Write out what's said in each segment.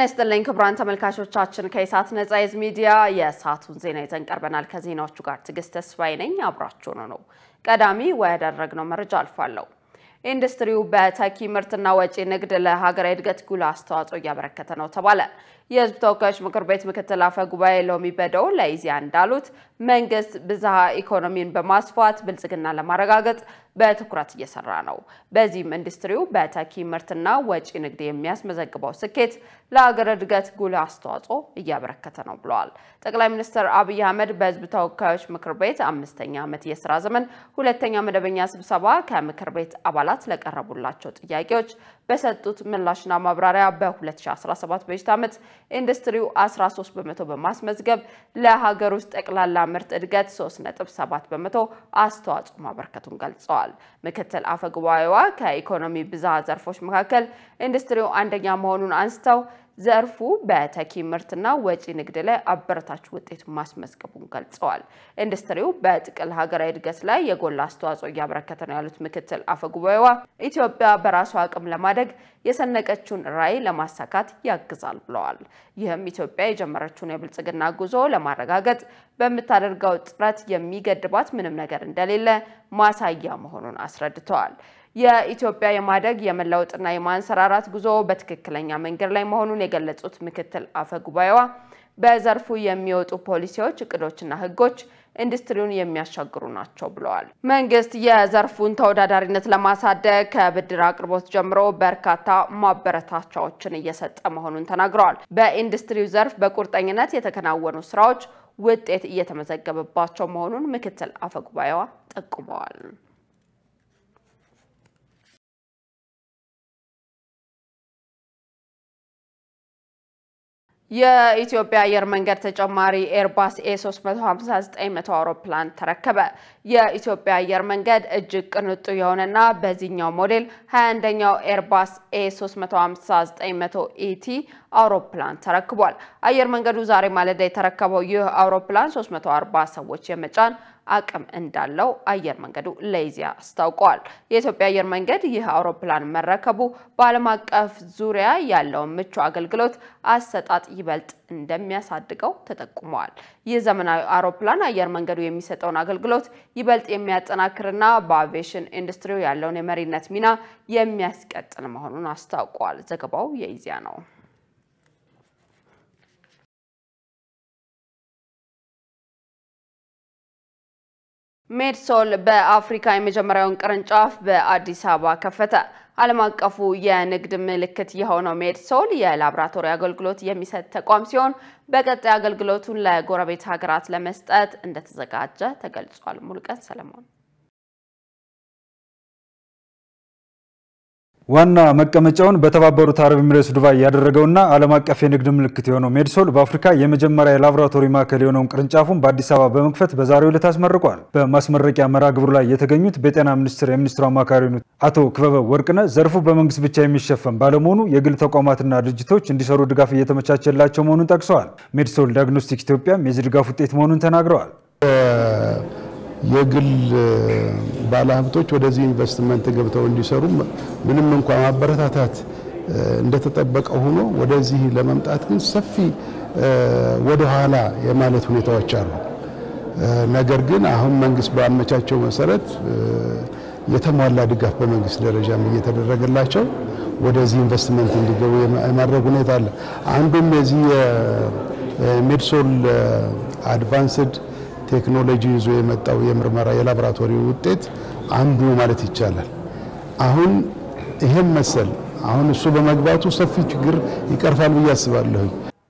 ተነስተልኝ ክብራን ተመልካቾቻችን ከኢሳት ነጻ ሚዲያ የሳቱን ዜና ይዘን ቀርበናል ከዜናዎቹ ጋር ትግስት ተስፋዬ ነኝ አብራችሁ ነው ቀዳሚ ወያደረግነው መረጃ አልፋለሁ ኢንዱስትሪው በተኪ ምርትና ወጪ ንግድ ለሀገር እድገት ጉልህ አስተዋጽኦ ያበረከተ ነው ተባለ የህዝብ ተወካዮች ምክር ቤት ምክትል አፈ ጉባኤ ሎሚ በደው ለኢዜአ እንዳሉት መንግስት ብዝሃ ኢኮኖሚን በማስፋት ብልጽግና ለማረጋገጥ በትኩረት እየሰራ ነው በዚህም ኢንዱስትሪው በተኪ ምርትና ወጪ ንግድ የሚያስመዘግበው ስኬት ለሀገር እድገት ጉልህ አስተዋጽኦ ያበረከተ ነው ብለዋል ጠቅላይ ሚኒስትር አብይ አህመድ በህዝብ ተወካዮች ምክር ቤት 5ኛ ዓመት የሥራ ዘመን ሁለተኛ መደበኛ ስብሰባ ከምክር ቤት አባላት ለቀረቡላቸው ጥያቄዎች በሰጡት ምላሽና ማብራሪያ በ2017 በጀት ዓመት ኢንዱስትሪው 13% በማስመዝገብ ለሀገር ውስጥ ጠቅላላ ምርት እድገት 3.7% አስተዋጽኦ ማበርከቱን ገልጸዋል ምክትል አፈ ጉባኤዋ ከኢኮኖሚ ብዝሃ ዘርፎች መካከል ኢንዱስትሪው አንደኛ መሆኑን አንስተው ዘርፉ በተኪ ምርትና ወጪ ንግድ ላይ አበረታች ውጤት ማስመዝገቡን ገልጸዋል ኢንዱስትሪው በጥቅል ሀገራዊ እድገት ላይ የጎላ አስተዋጽኦ ያበረከተ ነው ያሉት ምክትል አፈ ጉባኤዋ ኢትዮጵያ በራሷ አቅም ለማደግ የሰነቀችውን ራዕይ ለማሳካት ያግዛል ብለዋል ይህም ኢትዮጵያ የጀመረችውን የብልጽግና ጉዞ ለማረጋገጥ በመታደርገው ጥረት የሚገድባት ምንም ነገር እንደሌለ ማሳያ መሆኑን አስረድተዋል የኢትዮጵያ የማደግ የመለውጥና የማንሰራራት ጉዞ በትክክለኛ መንገድ ላይ መሆኑን የገለጹት ምክትል አፈ ጉባኤዋ በዘርፉ የሚወጡ ፖሊሲዎች እቅዶችና ህጎች ኢንዱስትሪውን የሚያሻግሩ ናቸው ብለዋል መንግስት የዘርፉን ተወዳዳሪነት ለማሳደግ ከብድር አቅርቦት ጀምሮ በርካታ ማበረታቻዎችን እየሰጠ መሆኑን ተናግረዋል በኢንዱስትሪው ዘርፍ በቁርጠኝነት የተከናወኑ ስራዎች ውጤት እየተመዘገበባቸው መሆኑን ምክትል አፈ ጉባኤዋ ጠቁመዋል የኢትዮጵያ አየር መንገድ ተጨማሪ ኤርባስ A350-900 አውሮፕላን ተረከበ የኢትዮጵያ አየር መንገድ እጅግ ቅንጡ የሆነና በዚህኛው ሞዴል 21ኛው ኤርባስ A350-900 ET አውሮፕላን ተረክቧል አየር መንገዱ ዛሬ ማለዳ የተረከበው ይህ አውሮፕላን 340 ሰዎች የመጫን አቅም እንዳለው አየር መንገዱ ለኢዜአ አስታውቋል የኢትዮጵያ አየር መንገድ ይህ አውሮፕላን መረከቡ በዓለም አቀፍ ዙሪያ ያለው ምቹ አገልግሎት አሰጣጥ ይበልጥ እንደሚያሳድገው ተጠቁሟል ይህ ዘመናዊ አውሮፕላን አየር መንገዱ የሚሰጠውን አገልግሎት ይበልጥ የሚያጠናክርና በአቪዬሽን ኢንዱስትሪው ያለውን የመሪነት ሚና የሚያስቀጥል መሆኑን አስታውቋል ዘገባው የኢዜአ ነው ሜድሶል በአፍሪካ የመጀመሪያውን ቅርንጫፍ በአዲስ አበባ ከፈተ ዓለም አቀፉ የንግድ ምልክት የሆነው ሜድሶል የላብራቶሪ አገልግሎት የሚሰጥ ተቋም ሲሆን በቀጣይ አገልግሎቱን ለጎረቤት ሀገራት ለመስጠት እንደተዘጋጀ ተገልጿል ሙሉቀን ሰለሞን ዋና መቀመጫውን በተባበሩት አረብ ኤሚሬትስ ዱባይ ያደረገውና ዓለም አቀፍ የንግድ ምልክት የሆነው ሜድሶል በአፍሪካ የመጀመሪያ የላብራቶሪ ማዕከል የሆነውን ቅርንጫፉን በአዲስ አበባ በመክፈት በዛሬው ዕለት አስመርቋል በማስመረቂያ መርሃ ግብሩ ላይ የተገኙት በጤና ሚኒስቴር የሚኒስትሩ አማካሪ አቶ ክበበ ወርቅነህ ዘርፉ በመንግስት ብቻ የሚሸፈን ባለመሆኑ የግል ተቋማትና ድርጅቶች እንዲሰሩ ድጋፍ እየተመቻቸላቸው መሆኑን ጠቅሰዋል ሜድሶል ዳያግኖስቲክ ኢትዮጵያም የዚህ ድጋፍ ውጤት መሆኑን ተናግረዋል የግል ባለሀብቶች ወደዚህ ኢንቨስትመንት ገብተው እንዲሰሩ ምንም እንኳን ማበረታታት እንደተጠበቀ ሆኖ ወደዚህ ለመምጣት ግን ሰፊ ወደ ኋላ የማለት ሁኔታዎች አሉ ነገር ግን አሁን መንግስት ባመቻቸው መሰረት የተሟላ ድጋፍ በመንግስት ደረጃም እየተደረገላቸው ወደዚህ ኢንቨስትመንት እንዲገቡ የማድረግ ሁኔታ አለ አንዱም የዚህ ሜድሶል አድቫንስድ ቴክኖሎጂ ይዞ የመጣው የምርመራ የላብራቶሪ ውጤት አንዱ ማለት ይቻላል አሁን ይሄን መሰል አሁን እሱ በመግባቱ ሰፊ ችግር ይቀርፋል ብዬ አስባለሁ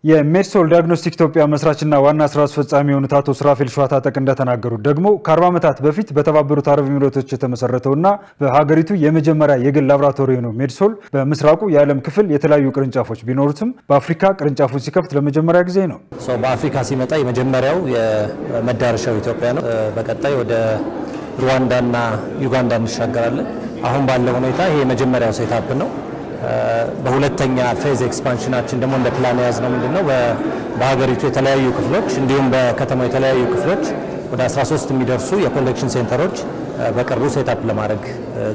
የሜድሶል ዳያግኖስቲክ ኢትዮጵያ መስራችና ዋና ስራ አስፈጻሚ የሆኑት አቶ ስራፊል ሸዋታጠቅ እንደተናገሩት ደግሞ ከ40 ዓመታት በፊት በተባበሩት አረብ ኤሚሬቶች የተመሰረተውና በሀገሪቱ የመጀመሪያ የግል ላብራቶሪ ነው ሜድሶል በምስራቁ የዓለም ክፍል የተለያዩ ቅርንጫፎች ቢኖሩትም በአፍሪካ ቅርንጫፉን ሲከፍት ለመጀመሪያ ጊዜ ነው በአፍሪካ ሲመጣ የመጀመሪያው የመዳረሻው ኢትዮጵያ ነው በቀጣይ ወደ ሩዋንዳና ዩጋንዳ እንሻገራለን አሁን ባለው ሁኔታ ይሄ የመጀመሪያው ሴታፕ ነው በሁለተኛ ፌዝ ኤክስፓንሽናችን ደግሞ እንደ ፕላን ያዝነው ምንድነው በሀገሪቱ የተለያዩ ክፍሎች እንዲሁም በከተማው የተለያዩ ክፍሎች ወደ 13 የሚደርሱ የኮሌክሽን ሴንተሮች በቅርቡ ሴታፕ ለማድረግ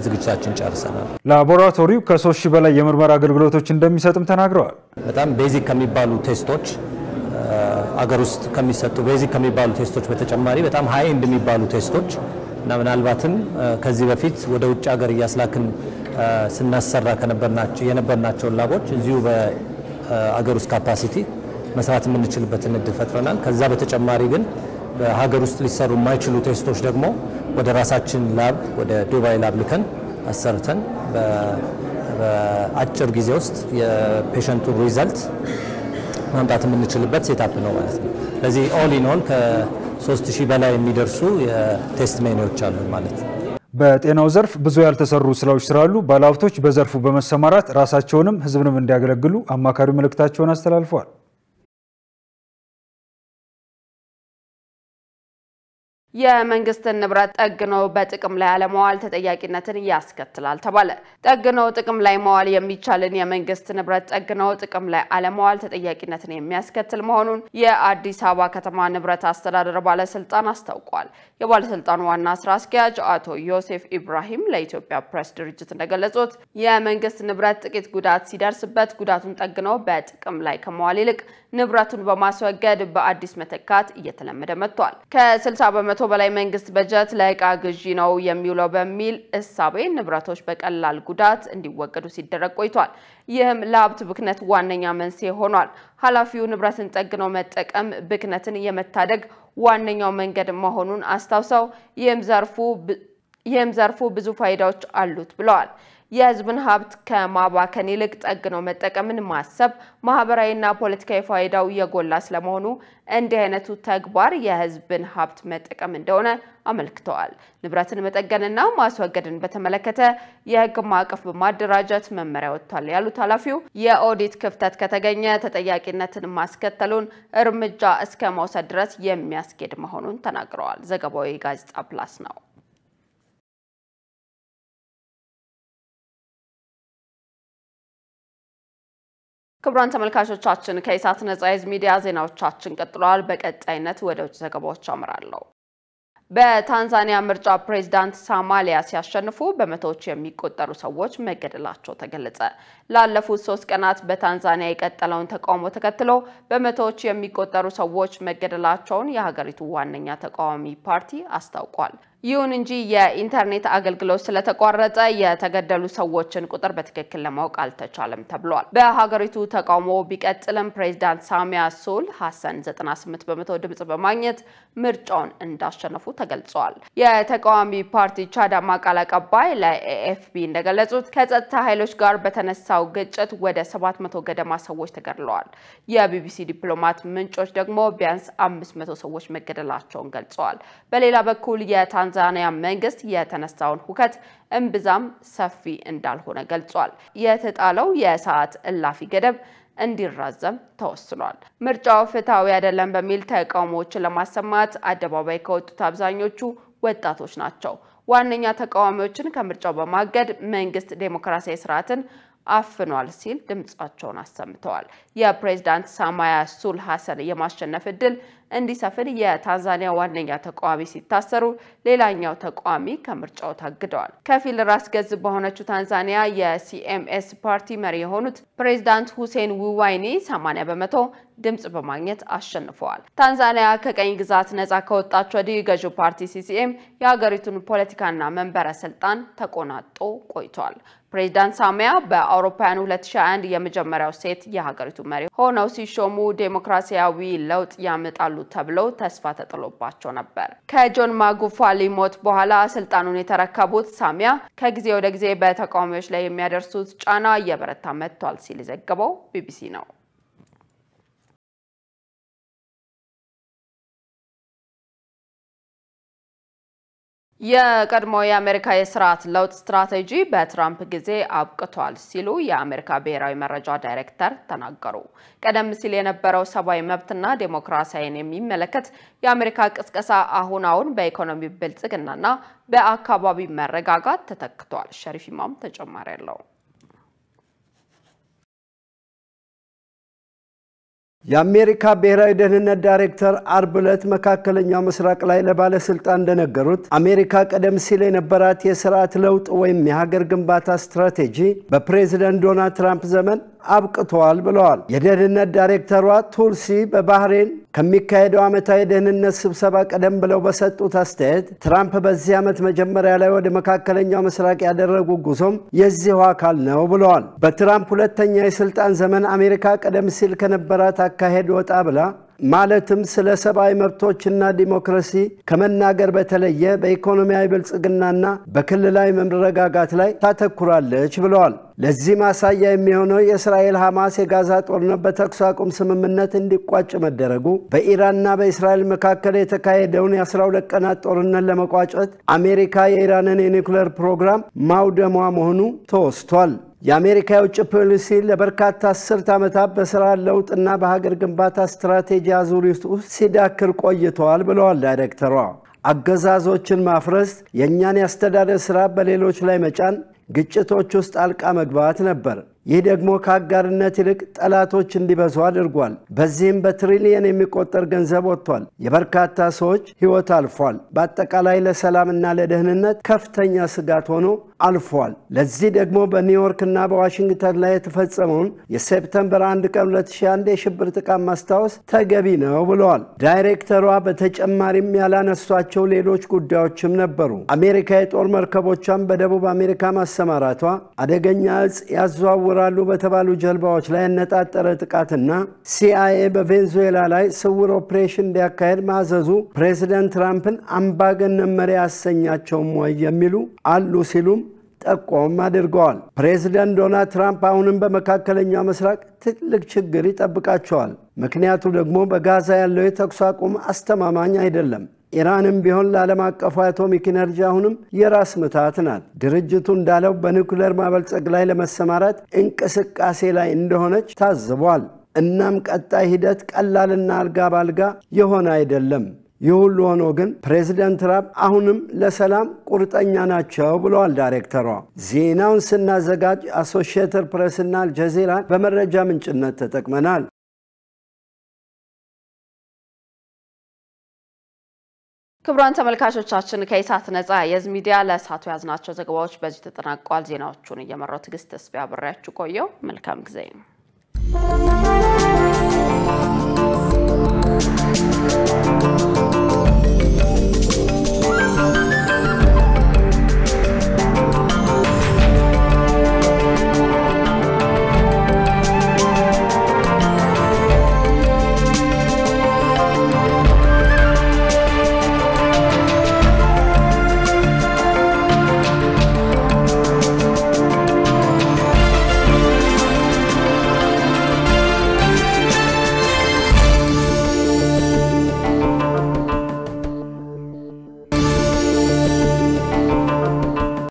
ዝግጅታችን ጨርሰናል። ላቦራቶሪው ከ3000 በላይ የምርመራ አገልግሎቶች እንደሚሰጥም ተናግረዋል። በጣም ቤዚክ ከሚባሉ ቴስቶች አገር ውስጥ ከሚሰጡ ቤዚክ ከሚባሉ ቴስቶች በተጨማሪ በጣም ሃይ ኤንድ የሚባሉ ቴስቶች እና ምናልባትም ከዚህ በፊት ወደ ውጭ ሀገር እያስላክን ስናሰራ የነበርናቸው ላቦች እዚሁ በአገር ውስጥ ካፓሲቲ መስራት የምንችልበትን እድል ፈጥረናል። ከዛ በተጨማሪ ግን በሀገር ውስጥ ሊሰሩ የማይችሉ ቴስቶች ደግሞ ወደ ራሳችን ላብ ወደ ዱባይ ላብ ልከን አሰርተን በአጭር ጊዜ ውስጥ የፔሸንቱን ሪዛልት ማምጣት የምንችልበት ሴታፕ ነው ማለት ነው። ስለዚህ ኦል ኢን ኦል ከ3000 በላይ የሚደርሱ የቴስት ሜኒዎች አሉ ማለት ነው። በጤናው ዘርፍ ብዙ ያልተሰሩ ስራዎች ስላሉ ባለሀብቶች በዘርፉ በመሰማራት ራሳቸውንም ህዝብንም እንዲያገለግሉ አማካሪ መልእክታቸውን አስተላልፈዋል። የመንግስትን ንብረት ጠግኖ በጥቅም ላይ አለማዋል ተጠያቂነትን ያስከትላል ተባለ። ጠግኖ ጥቅም ላይ ማዋል የሚቻልን የመንግስት ንብረት ጠግኖ ጥቅም ላይ አለማዋል ተጠያቂነትን የሚያስከትል መሆኑን የአዲስ አበባ ከተማ ንብረት አስተዳደር ባለስልጣን አስታውቋል። የባለስልጣኑ ዋና ስራ አስኪያጅ አቶ ዮሴፍ ኢብራሂም ለኢትዮጵያ ፕሬስ ድርጅት እንደገለጹት የመንግስት ንብረት ጥቂት ጉዳት ሲደርስበት ጉዳቱን ጠግኖ በጥቅም ላይ ከማዋል ይልቅ ንብረቱን በማስወገድ በአዲስ መተካት እየተለመደ መጥቷል። ከ60 በመቶ በላይ መንግስት በጀት ለዕቃ ግዢ ነው የሚውለው በሚል እሳቤ ንብረቶች በቀላል ጉዳት እንዲወገዱ ሲደረግ ቆይቷል። ይህም ለሀብት ብክነት ዋነኛ መንስኤ ሆኗል። ኃላፊው ንብረትን ጠግኖ መጠቀም ብክነትን የመታደግ ዋነኛው መንገድ መሆኑን አስታውሰው ይህም ዘርፉ ብዙ ፋይዳዎች አሉት ብለዋል። የህዝብን ሀብት ከማባከን ይልቅ ጠግኖ መጠቀምን ማሰብ ማህበራዊና ፖለቲካዊ ፋይዳው የጎላ ስለመሆኑ እንዲህ አይነቱ ተግባር የህዝብን ሀብት መጠቀም እንደሆነ አመልክተዋል። ንብረትን መጠገንና ማስወገድን በተመለከተ የህግ ማዕቀፍ በማደራጀት መመሪያ ወጥቷል ያሉት ኃላፊው የኦዲት ክፍተት ከተገኘ ተጠያቂነትን ማስከተሉን እርምጃ እስከ መውሰድ ድረስ የሚያስኬድ መሆኑን ተናግረዋል። ዘገባው የጋዜጣ ፕላስ ነው። ክቡራን ተመልካቾቻችን ከኢሳት ነጻ የህዝብ ሚዲያ ዜናዎቻችን ቀጥለዋል። በቀጣይነት ወደ ውጭ ዘገባዎች አመራለሁ። በታንዛኒያ ምርጫ ፕሬዝዳንት ሳማሊያ ሲያሸንፉ በመቶዎች የሚቆጠሩ ሰዎች መገደላቸው ተገለጸ። ላለፉት 3 ቀናት በታንዛኒያ የቀጠለውን ተቃውሞ ተከትሎ በመቶዎች የሚቆጠሩ ሰዎች መገደላቸውን የሀገሪቱ ዋነኛ ተቃዋሚ ፓርቲ አስታውቋል። ይሁን እንጂ የኢንተርኔት አገልግሎት ስለተቋረጠ የተገደሉ ሰዎችን ቁጥር በትክክል ለማወቅ አልተቻለም ተብሏል። በሀገሪቱ ተቃውሞ ቢቀጥልም ፕሬዝዳንት ሳሚያ ሱሉሁ ሐሰን 98 በመቶ ድምጽ በማግኘት ምርጫውን እንዳሸነፉ ተገልጿል። የተቃዋሚ ፓርቲ ቻዳማ ቃል አቀባይ ለኤኤፍፒ እንደገለጹት ከጸጥታ ኃይሎች ጋር በተነሳው ግጭት ወደ 700 ገደማ ሰዎች ተገድለዋል። የቢቢሲ ዲፕሎማት ምንጮች ደግሞ ቢያንስ 500 ሰዎች መገደላቸውን ገልጸዋል። በሌላ በኩል የታንዛኒያ መንግስት የተነሳውን ሁከት እምብዛም ሰፊ እንዳልሆነ ገልጿል። የተጣለው የሰዓት እላፊ ገደብ እንዲራዘም ተወስኗል። ምርጫው ፍትሃዊ አይደለም በሚል ተቃውሞዎችን ለማሰማት አደባባይ ከወጡት አብዛኞቹ ወጣቶች ናቸው። ዋነኛ ተቃዋሚዎችን ከምርጫው በማገድ መንግስት ዴሞክራሲያዊ ስርዓትን አፍኗል ሲል ድምጻቸውን አሰምተዋል። የፕሬዝዳንት ሳማያ ሱሉሁ ሐሰን የማሸነፍ እድል እንዲሰፍን የታንዛኒያ ዋነኛ ተቃዋሚ ሲታሰሩ ሌላኛው ተቃዋሚ ከምርጫው ታግደዋል። ከፊል ራስ ገዝ በሆነችው ታንዛኒያ የሲኤምኤስ ፓርቲ መሪ የሆኑት ፕሬዝዳንት ሁሴን ዊዋይኒ 80 በመቶ ድምጽ በማግኘት አሸንፈዋል። ታንዛኒያ ከቀኝ ግዛት ነፃ ከወጣች ወዲህ ገዢው ፓርቲ ሲሲኤም የሀገሪቱን ፖለቲካና መንበረ ስልጣን ተቆናጦ ቆይቷል። ፕሬዝዳንት ሳሚያ በአውሮፓውያን 2021 የመጀመሪያው ሴት የሀገሪቱ መሪ ሆነው ሲሾሙ ዴሞክራሲያዊ ለውጥ ያመጣሉ ተብለው ተስፋ ተጥሎባቸው ነበር። ከጆን ማጉፋሊ ሞት በኋላ ስልጣኑን የተረከቡት ሳሚያ ከጊዜ ወደ ጊዜ በተቃዋሚዎች ላይ የሚያደርሱት ጫና እየበረታ መጥቷል ሲል ዘገበው ቢቢሲ ነው። የቀድሞ የአሜሪካ የስርዓት ለውጥ ስትራቴጂ በትራምፕ ጊዜ አብቅቷል ሲሉ የአሜሪካ ብሔራዊ መረጃ ዳይሬክተር ተናገሩ። ቀደም ሲል የነበረው ሰብአዊ መብትና ዴሞክራሲያን የሚመለከት የአሜሪካ ቅስቀሳ አሁን በኢኮኖሚ ብልጽግናና በአካባቢ መረጋጋት ተተክቷል። ሸሪፍ ኢማም ተጨማሪ ያለው የአሜሪካ ብሔራዊ ደህንነት ዳይሬክተር አርብ ዕለት መካከለኛው ምስራቅ ላይ ለባለስልጣን እንደነገሩት አሜሪካ ቀደም ሲል የነበራት የሥርዓት ለውጥ ወይም የሀገር ግንባታ ስትራቴጂ በፕሬዝዳንት ዶናልድ ትራምፕ ዘመን አብቅቷል ብለዋል። የደህንነት ዳይሬክተሯ ቱልሲ በባህሬን ከሚካሄደው ዓመታዊ ደህንነት ስብሰባ ቀደም ብለው በሰጡት አስተያየት ትራምፕ በዚህ ዓመት መጀመሪያ ላይ ወደ መካከለኛው ምስራቅ ያደረጉ ጉዞም የዚሁ አካል ነው ብለዋል። በትራምፕ ሁለተኛ የስልጣን ዘመን አሜሪካ ቀደም ሲል ከነበራት አካሄድ ወጣ ብላ ማለትም ስለ ሰብአዊ መብቶችና ዲሞክራሲ ከመናገር በተለየ በኢኮኖሚያዊ ብልጽግናና በክልላዊ መረጋጋት ላይ ታተኩራለች ብለዋል። ለዚህ ማሳያ የሚሆነው የእስራኤል ሐማስ የጋዛ ጦርነት በተኩስ አቁም ስምምነት እንዲቋጭ መደረጉ በኢራንና በእስራኤል መካከል የተካሄደውን የ12 ቀናት ጦርነት ለመቋጨት አሜሪካ የኢራንን የኒውክሌር ፕሮግራም ማውደሟ መሆኑ ተወስቷል። የአሜሪካ የውጭ ፖሊሲ ለበርካታ አስርት ዓመታት በሥራ ለውጥና በሀገር ግንባታ ስትራቴጂ አዙሪት ውስጥ ሲዳክር ቆይተዋል ብለዋል ዳይሬክተሯ። አገዛዞችን ማፍረስ፣ የእኛን ያስተዳደር ሥራ በሌሎች ላይ መጫን፣ ግጭቶች ውስጥ ጣልቃ መግባት ነበር። ይህ ደግሞ ከአጋርነት ይልቅ ጠላቶች እንዲበዙ አድርጓል። በዚህም በትሪሊየን የሚቆጠር ገንዘብ ወጥቷል። የበርካታ ሰዎች ሕይወት አልፏል። በአጠቃላይ ለሰላምና ለደህንነት ከፍተኛ ስጋት ሆኖ አልፏል። ለዚህ ደግሞ በኒውዮርክና በዋሽንግተን ላይ የተፈጸመውን የሴፕተምበር 1 ቀን 2001 የሽብር ጥቃት ማስታወስ ተገቢ ነው ብለዋል ዳይሬክተሯ። በተጨማሪም ያላነሷቸው ሌሎች ጉዳዮችም ነበሩ። አሜሪካ የጦር መርከቦቿን በደቡብ አሜሪካ ማሰማራቷ፣ አደገኛ እጽ ያዘዋውራሉ በተባሉ ጀልባዎች ላይ ያነጣጠረ ጥቃትና ሲአይኤ በቬንዙዌላ ላይ ስውር ኦፕሬሽን እንዲያካሄድ ማዘዙ ፕሬዝዳንት ትራምፕን አምባገነን መሪ ያሰኛቸውም ወይ የሚሉ አሉ ሲሉም ጠቆም አድርገዋል። ፕሬዝዳንት ዶናልድ ትራምፕ አሁንም በመካከለኛው ምስራቅ ትልቅ ችግር ይጠብቃቸዋል። ምክንያቱ ደግሞ በጋዛ ያለው የተኩስ አቁም አስተማማኝ አይደለም። ኢራንም ቢሆን ለዓለም አቀፉ አቶሚክ ኢነርጂ አሁንም የራስ ምታት ናት። ድርጅቱ እንዳለው በኒውክሌር ማበልጸግ ላይ ለመሰማራት እንቅስቃሴ ላይ እንደሆነች ታዝቧል። እናም ቀጣይ ሂደት ቀላልና አልጋ ባልጋ የሆነ አይደለም። ይህ ሁሉ ሆኖ ግን ፕሬዝዳንት ትራምፕ አሁንም ለሰላም ቁርጠኛ ናቸው ብለዋል ዳይሬክተሯ። ዜናውን ስናዘጋጅ አሶሺየትድ ፕሬስና አልጀዚራን በመረጃ ምንጭነት ተጠቅመናል። ክቡራን ተመልካቾቻችን ከኢሳት ነፃ የህዝብ ሚዲያ ለሰዓቱ ያዝናቸው ዘገባዎች በዚህ ተጠናቀዋል። ዜናዎቹን እየመራው ትግስት ተስፋ አብሬያችሁ ቆየው። መልካም ጊዜ።